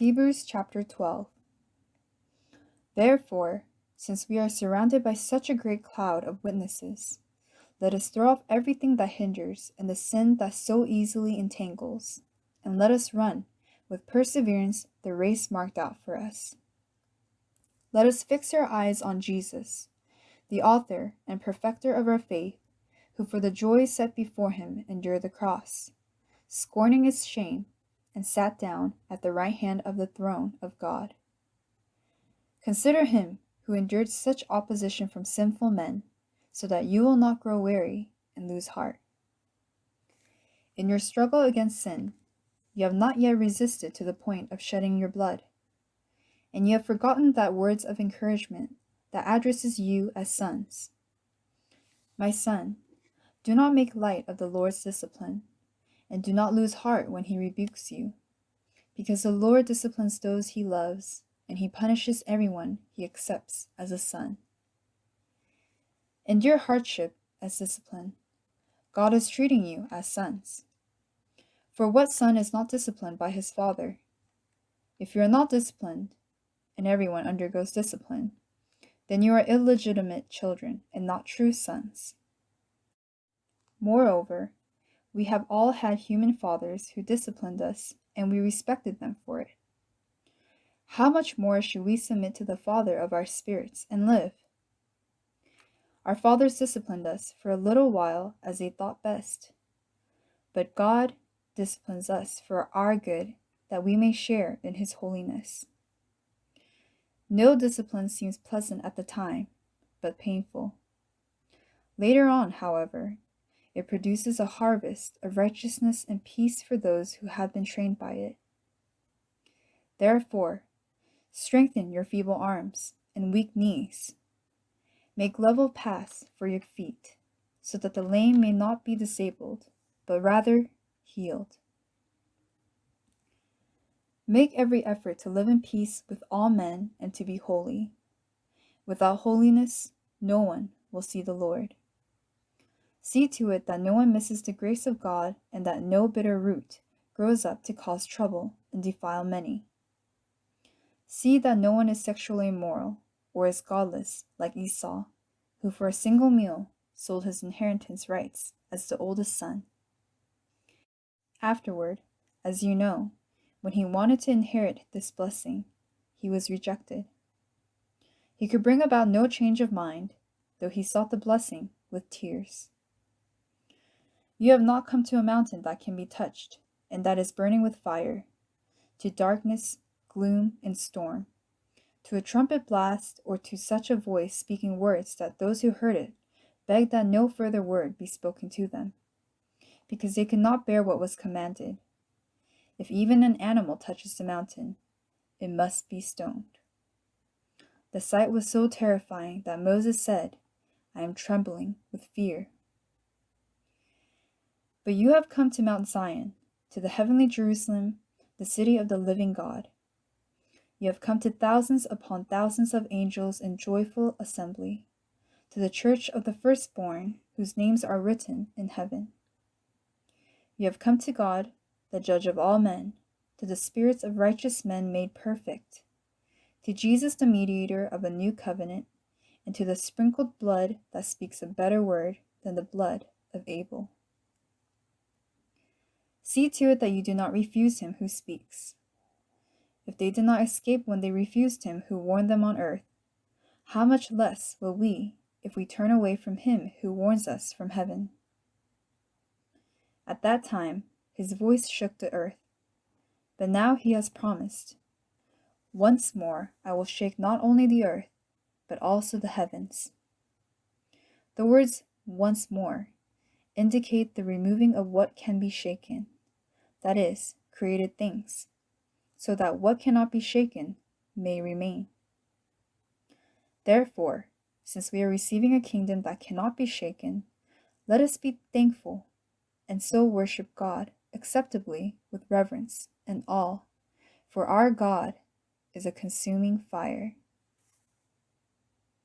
Hebrews chapter 12. Therefore, since we are surrounded by such a great cloud of witnesses, let us throw off everything that hinders and the sin that so easily entangles, and let us run with perseverance the race marked out for us. Let us fix our eyes on Jesus, the author and perfecter of our faith, who for the joy set before him endured the cross, scorning its shame, and sat down at the right hand of the throne of God. Consider him who endured such opposition from sinful men, so that you will not grow weary and lose heart. In your struggle against sin, you have not yet resisted to the point of shedding your blood, and you have forgotten that words of encouragement that addresses you as sons. My son, do not make light of the Lord's discipline, and do not lose heart when he rebukes you, because the Lord disciplines those he loves, and he punishes everyone he accepts as a son. Endure hardship as discipline. God is treating you as sons. For what son is not disciplined by his father? If you are not disciplined, and everyone undergoes discipline, then you are illegitimate children and not true sons. Moreover, we have all had human fathers who disciplined us, and we respected them for it. How much more should we submit to the Father of our spirits and live? Our fathers disciplined us for a little while as they thought best, but God disciplines us for our good, that we may share in his holiness. No discipline seems pleasant at the time, but painful. Later on, however, it produces a harvest of righteousness and peace for those who have been trained by it. Therefore, strengthen your feeble arms and weak knees. Make level paths for your feet, so that the lame may not be disabled, but rather healed. Make every effort to live in peace with all men and to be holy. Without holiness, no one will see the Lord. See to it that no one misses the grace of God, and that no bitter root grows up to cause trouble and defile many. See that no one is sexually immoral, or is godless like Esau, who for a single meal sold his inheritance rights as the oldest son. Afterward, as you know, when he wanted to inherit this blessing, he was rejected. He could bring about no change of mind, though he sought the blessing with tears. You have not come to a mountain that can be touched, and that is burning with fire, to darkness, gloom, and storm, to a trumpet blast, or to such a voice speaking words that those who heard it begged that no further word be spoken to them, because they could not bear what was commanded. If even an animal touches the mountain, it must be stoned. The sight was so terrifying that Moses said, I am trembling with fear. But you have come to Mount Zion, to the heavenly Jerusalem, the city of the living God. You have come to thousands upon thousands of angels in joyful assembly, to the church of the firstborn, whose names are written in heaven. You have come to God, the judge of all men, to the spirits of righteous men made perfect, to Jesus the mediator of a new covenant, and to the sprinkled blood that speaks a better word than the blood of Abel. See to it that you do not refuse him who speaks. If they did not escape when they refused him who warned them on earth, how much less will we, if we turn away from him who warns us from heaven? At that time, his voice shook the earth, but now he has promised, once more I will shake not only the earth, but also the heavens. The words once more indicate the removing of what can be shaken, that is, created things, so that what cannot be shaken may remain. Therefore, since we are receiving a kingdom that cannot be shaken, let us be thankful and so worship God acceptably with reverence and awe, for our God is a consuming fire.